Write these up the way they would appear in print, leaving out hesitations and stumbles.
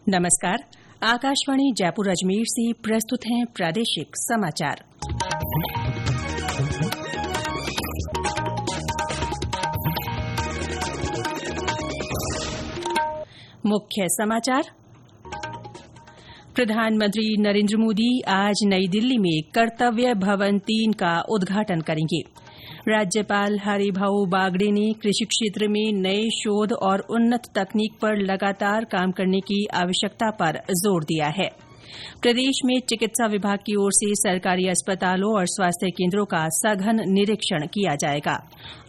नमस्कार। आकाशवाणी जयपुर अजमेर से प्रस्तुत हैं प्रादेशिक समाचार। मुख्य समाचार। प्रधानमंत्री नरेंद्र मोदी आज नई दिल्ली में कर्तव्य भवन 3 का उद्घाटन करेंगे। राज्यपाल हरिभाऊ बागड़े ने कृषि क्षेत्र में नए शोध और उन्नत तकनीक पर लगातार काम करने की आवश्यकता पर जोर दिया है। प्रदेश में चिकित्सा विभाग की ओर से सरकारी अस्पतालों और स्वास्थ्य केंद्रों का सघन निरीक्षण किया जाएगा।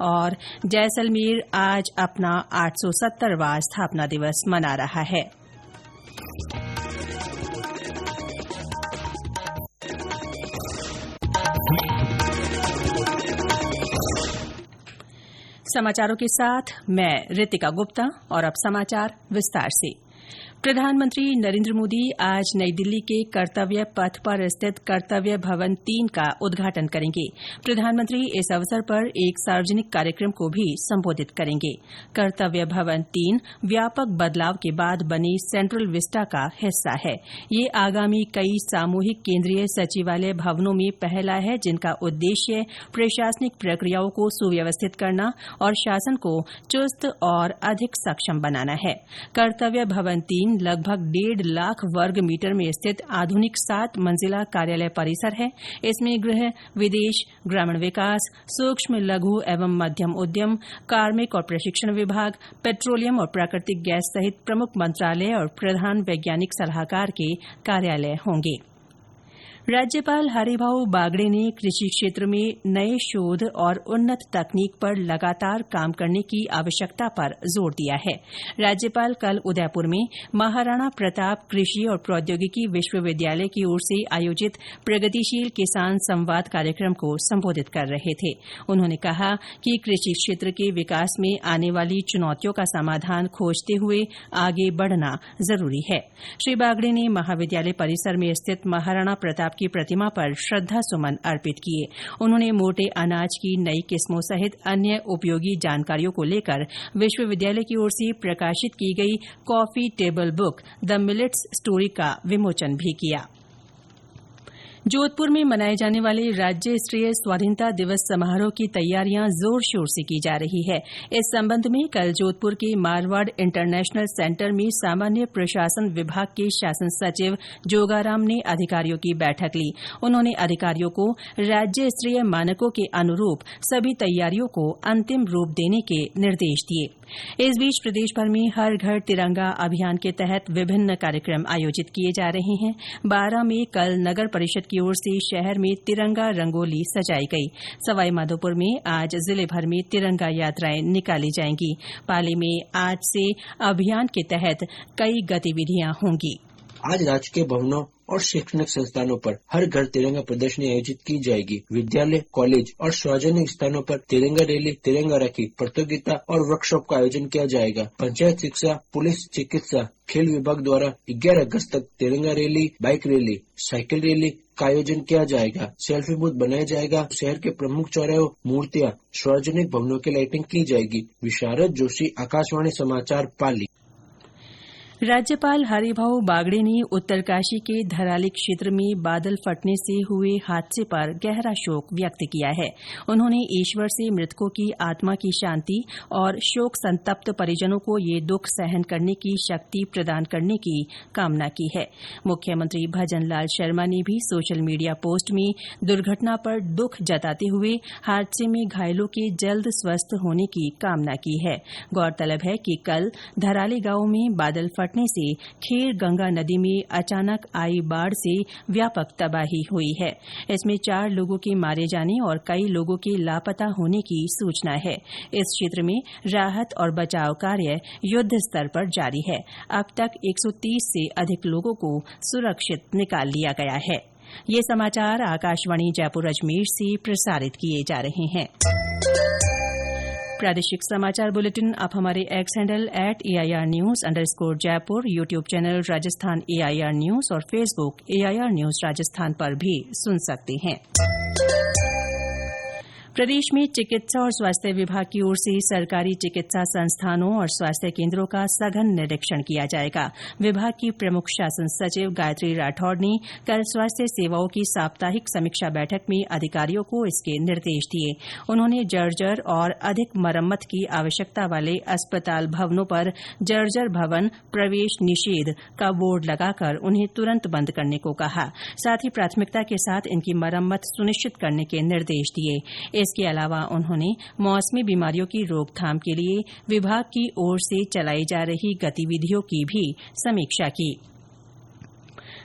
और जैसलमेर आज अपना 870वां स्थापना दिवस मना रहा है। समाचारों के साथ मैं रितिका गुप्ता और अब समाचार विस्तार से। प्रधानमंत्री नरेंद्र मोदी आज नई दिल्ली के कर्तव्य पथ पर स्थित कर्तव्य भवन 3 का उद्घाटन करेंगे। प्रधानमंत्री इस अवसर पर एक सार्वजनिक कार्यक्रम को भी संबोधित करेंगे। कर्तव्य भवन 3 व्यापक बदलाव के बाद बने सेंट्रल विस्टा का हिस्सा है। ये आगामी कई सामूहिक केंद्रीय सचिवालय भवनों में पहला है, जिनका उद्देश्य प्रशासनिक प्रक्रियाओं को सुव्यवस्थित करना और शासन को चुस्त और अधिक सक्षम बनाना है। कर्तव्य भवन 3 लगभग 1.5 लाख वर्ग मीटर में स्थित आधुनिक 7 मंजिला कार्यालय परिसर है। इसमें गृह, विदेश, ग्रामीण विकास, सूक्ष्म, लघु एवं मध्यम उद्यम, कार्मिक और प्रशिक्षण विभाग, पेट्रोलियम और प्राकृतिक गैस सहित प्रमुख मंत्रालय और प्रधान वैज्ञानिक सलाहकार के कार्यालय होंगे। राज्यपाल हरिभाऊ बागड़े ने कृषि क्षेत्र में नए शोध और उन्नत तकनीक पर लगातार काम करने की आवश्यकता पर जोर दिया है। राज्यपाल कल उदयपुर में महाराणा प्रताप कृषि और प्रौद्योगिकी विश्वविद्यालय की ओर से आयोजित प्रगतिशील किसान संवाद कार्यक्रम को संबोधित कर रहे थे। उन्होंने कहा कि कृषि क्षेत्र के विकास में आने वाली चुनौतियों का समाधान खोजते हुए आगे बढ़ना जरूरी है। श्री बागड़े ने महाविद्यालय परिसर में स्थित महाराणा प्रताप की प्रतिमा पर श्रद्धा सुमन अर्पित किए। उन्होंने मोटे अनाज की नई किस्मों सहित अन्य उपयोगी जानकारियों को लेकर विश्वविद्यालय की ओर से प्रकाशित की गई coffee table book the millets story का विमोचन भी किया। जोधपुर में मनाए जाने वाले राज्य स्तरीय स्वाधीनता दिवस समारोह की तैयारियां जोर शोर से की जा रही है। इस संबंध में कल जोधपुर के मारवाड़ इंटरनेशनल सेंटर में सामान्य प्रशासन विभाग के शासन सचिव जोगाराम ने अधिकारियों की बैठक ली। उन्होंने अधिकारियों को राज्य स्तरीय मानकों के अनुरूप सभी तैयारियों को अंतिम रूप देने के निर्देश दिए। इस बीच प्रदेश भर में हर घर तिरंगा अभियान के तहत विभिन्न कार्यक्रम आयोजित किए जा रहे हैं। 12 में कल नगर परिषद की ओर से शहर में तिरंगा रंगोली सजाई गई। सवाईमाधोपुर में आज जिले भर में तिरंगा यात्राएं निकाली जाएंगी। पाली में आज से अभियान के तहत कई गतिविधियां होंगी। आज राजकीय भवनों और शैक्षणिक संस्थानों पर हर घर तिरंगा प्रदर्शनी आयोजित की जाएगी। विद्यालय, कॉलेज और सार्वजनिक स्थानों पर तिरंगा रैली, तिरंगा राखी प्रतियोगिता और वर्कशॉप का आयोजन किया जाएगा। पंचायत शिक्षा, पुलिस, चिकित्सा, खेल विभाग द्वारा 11 अगस्त तक तिरंगा rally, bike rally, cycle rally का आयोजन किया जाएगा। सेल्फी बूथ बनाया जाएगा। शहर के प्रमुख चौराहों, मूर्तियां, सार्वजनिक भवनों की लाइटिंग की जाएगी। विशारद जोशी, आकाशवाणी समाचार, पाली। राज्यपाल हरिभाऊ बागड़े ने उत्तरकाशी के धराली क्षेत्र में बादल फटने से हुए हादसे पर गहरा शोक व्यक्त किया है। उन्होंने ईश्वर से मृतकों की आत्मा की शांति और शोक संतप्त परिजनों को ये दुख सहन करने की शक्ति प्रदान करने की कामना की है। मुख्यमंत्री भजन लाल शर्मा ने भी सोशल मीडिया पोस्ट में दुर्घटना पर दुख जताते हुए हादसे में घायलों के जल्द स्वस्थ होने की कामना की है। गौरतलब है कि कल धराली गांव में बादल से खेर गंगा नदी में अचानक आई बाढ़ से व्यापक तबाही हुई है। इसमें 4 लोगों के मारे जाने और कई लोगों के लापता होने की सूचना है। इस क्षेत्र में राहत और बचाव कार्य युद्ध स्तर पर जारी है। अब तक 130 से अधिक लोगों को सुरक्षित निकाल लिया गया है। ये समाचार आकाशवाणी जयपुर अजमेर से प्रसारित किए जा रहे हैं। प्रादेशिक समाचार बुलेटिन आप हमारे x handle @AIRnews_Jaipur, YouTube channel Rajasthan AIR news और फेसबुक AIR न्यूज राजस्थान पर भी सुन सकते हैं। प्रदेश में चिकित्सा और स्वास्थ्य विभाग की ओर से सरकारी चिकित्सा संस्थानों और स्वास्थ्य केन्द्रों का सघन निरीक्षण किया जाएगा। विभाग की प्रमुख शासन सचिव गायत्री राठौड़ ने कल स्वास्थ्य सेवाओं की साप्ताहिक समीक्षा बैठक में अधिकारियों को इसके निर्देश दिए। उन्होंने जर्जर और अधिक मरम्मत की आवश्यकता वाले अस्पताल भवनों पर जर्जर भवन प्रवेश निषेध का बोर्ड लगाकर उन्हें तुरंत बंद करने को कहा। साथ ही प्राथमिकता के साथ इनकी मरम्मत सुनिश्चित करने के निर्देश दिए। इसके अलावा उन्होंने मौसमी बीमारियों की रोकथाम के लिए विभाग की ओर से चलाई जा रही गतिविधियों की भी समीक्षा की।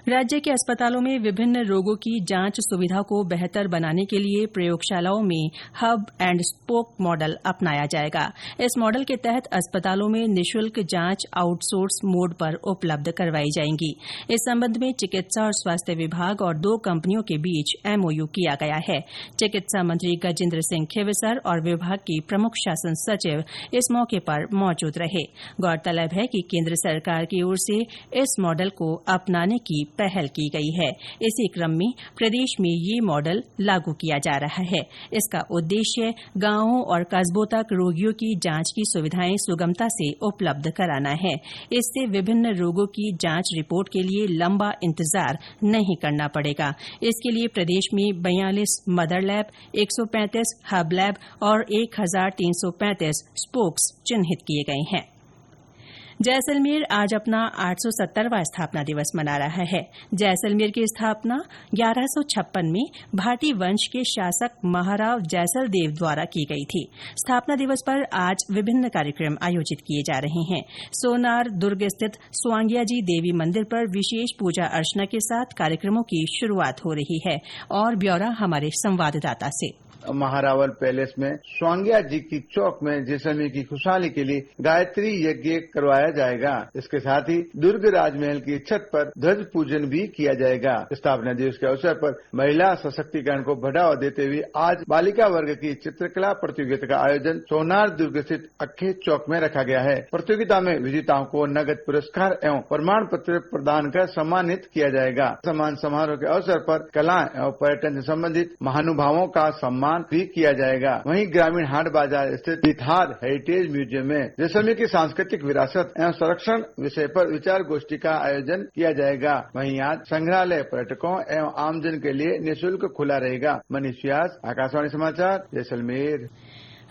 राज्य के अस्पतालों में विभिन्न रोगों की जांच सुविधा को बेहतर बनाने के लिए प्रयोगशालाओं में हब एंड स्पोक मॉडल अपनाया जाएगा। इस मॉडल के तहत अस्पतालों में निःशुल्क जांच आउटसोर्स मोड पर उपलब्ध करवाई जाएंगी। इस संबंध में चिकित्सा और स्वास्थ्य विभाग और 2 कंपनियों के बीच एमओयू किया गया है। चिकित्सा मंत्री गजेंद्र सिंह खींवसर और विभाग की प्रमुख शासन सचिव इस मौके पर मौजूद रहे। गौरतलब है कि केन्द्र सरकार की ओर से इस मॉडल को अपनाने की पहल की गई है। इसी क्रम में प्रदेश में ये मॉडल लागू किया जा रहा है। इसका उद्देश्य गांवों और कस्बों तक रोगियों की जांच की सुविधाएं सुगमता से उपलब्ध कराना है। इससे विभिन्न रोगों की जांच रिपोर्ट के लिए लंबा इंतजार नहीं करना पड़ेगा। इसके लिए प्रदेश में 42 मदर लैब, 135 हब लैब और 1335 स्पोक्स चिन्हित किए गए हैं। जैसलमेर आज अपना 870वां स्थापना दिवस मना रहा है। जैसलमेर की स्थापना 1156 में भाटी वंश के शासक महाराव जैसलदेव द्वारा की गई थी। स्थापना दिवस पर आज विभिन्न कार्यक्रम आयोजित किए जा रहे हैं। सोनार दुर्ग स्थित स्वांगियाजी देवी मंदिर पर विशेष पूजा अर्चना के साथ कार्यक्रमों की शुरुआत हो रही है। और ब्यौरा हमारे संवाददाता से। महारावल पैलेस में स्वांगिया जी की चौक में जैसलमेर की खुशहाली के लिए गायत्री यज्ञ करवाया जाएगा। इसके साथ ही दुर्ग राजमहल की छत पर ध्वज पूजन भी किया जाएगा। स्थापना दिवस के अवसर पर महिला सशक्तिकरण को बढ़ावा देते हुए आज बालिका वर्ग की चित्रकला प्रतियोगिता का आयोजन सोनार दुर्ग स्थित अक्खे चौक में रखा गया है। प्रतियोगिता में विजेताओं को नगद पुरस्कार एवं प्रमाण पत्र प्रदान कर सम्मानित किया जाएगा। सम्मान समारोह के अवसर पर कला एवं पर्यटन से संबंधित महानुभावों का सम्मान भी किया जाएगा। वहीं ग्रामीण हाट बाजार स्थित बिहार हेरिटेज म्यूजियम में जैसलमेर की सांस्कृतिक विरासत एवं संरक्षण विषय पर विचार गोष्ठी का आयोजन किया जाएगा। वहीं आज संग्रहालय पर्यटकों एवं आमजन के लिए निःशुल्क खुला रहेगा। मनीष व्यास, आकाशवाणी समाचार, जैसलमेर।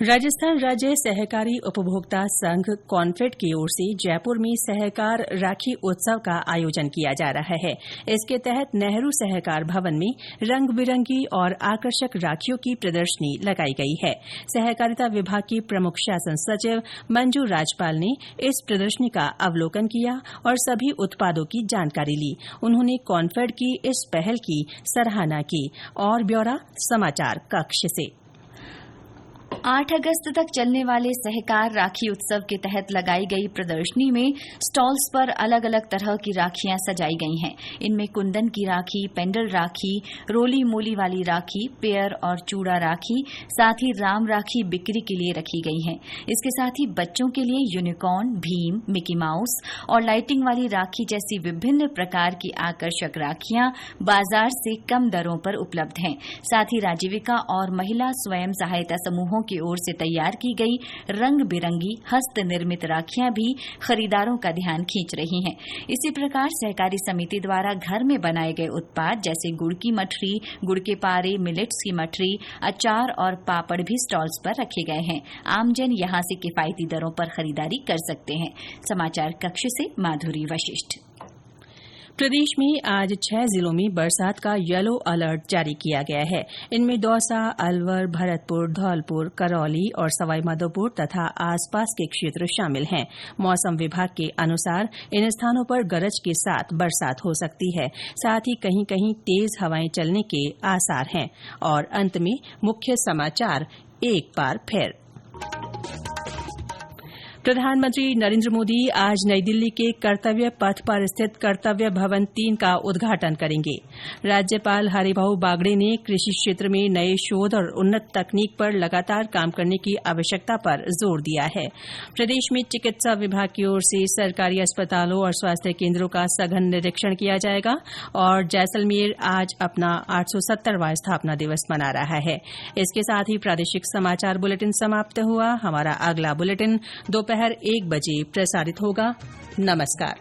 राजस्थान राज्य सहकारी उपभोक्ता संघ कॉन्फेड की ओर से जयपुर में सहकार राखी उत्सव का आयोजन किया जा रहा है। इसके तहत नेहरू सहकार भवन में रंग बिरंगी और आकर्षक राखियों की प्रदर्शनी लगाई गई है। सहकारिता विभाग की प्रमुख शासन सचिव मंजू राजपाल ने इस प्रदर्शनी का अवलोकन किया और सभी उत्पादों की जानकारी ली। उन्होंने कॉन्फेड की इस पहल की सराहना की। और ब्यौरा समाचार कक्ष से। 8 अगस्त तक चलने वाले सहकार राखी उत्सव के तहत लगाई गई प्रदर्शनी में स्टॉल्स पर अलग अलग तरह की राखियां सजाई गई हैं। इनमें कुंदन की राखी, पेंडल राखी, रोली मोली वाली राखी, पेयर और चूड़ा राखी, साथ ही राम राखी बिक्री के लिए रखी गई हैं। इसके साथ ही बच्चों के लिए यूनिकॉर्न, भीम, मिकी माउस और लाइटिंग वाली राखी जैसी विभिन्न प्रकार की आकर्षक राखियां बाजार से कम दरों पर उपलब्ध हैं। साथ ही राजीविका और महिला स्वयं सहायता समूहों की ओर से तैयार की गई रंग बिरंगी हस्त निर्मित राखियां भी खरीदारों का ध्यान खींच रही हैं। इसी प्रकार सहकारी समिति द्वारा घर में बनाए गए उत्पाद जैसे गुड़ की मठरी, गुड़ के पारे, मिलेट्स की मठरी, अचार और पापड़ भी स्टॉल्स पर रखे गए हैं। आमजन यहां से किफायती दरों पर खरीदारी कर सकते हैं। समाचार कक्ष से माधुरी वशिष्ठ। प्रदेश में आज 6 जिलों में बरसात का येलो अलर्ट जारी किया गया है। इनमें दौसा, अलवर, भरतपुर, धौलपुर, करौली और सवाईमाधोपुर तथा आसपास के क्षेत्र शामिल हैं। मौसम विभाग के अनुसार इन स्थानों पर गरज के साथ बरसात हो सकती है। साथ ही कहीं कहीं तेज हवाएं चलने के आसार हैं। और अंत में मुख्य समाचार एक बार फिर। प्रधानमंत्री नरेंद्र मोदी आज नई दिल्ली के कर्तव्य पथ पर स्थित कर्तव्य भवन 3 का उद्घाटन करेंगे। राज्यपाल हरिभाऊ बागड़े ने कृषि क्षेत्र में नए शोध और उन्नत तकनीक पर लगातार काम करने की आवश्यकता पर जोर दिया है। प्रदेश में चिकित्सा विभाग की ओर से सरकारी अस्पतालों और स्वास्थ्य केंद्रों का सघन निरीक्षण किया जाएगा और जैसलमेर आज अपना 870वां स्थापना दिवस मना रहा है। इसके साथ ही प्रादेशिक समाचार बुलेटिन समाप्त हुआ। हमारा अगला बुलेटिन दोपहर 1 बजे प्रसारित होगा। नमस्कार।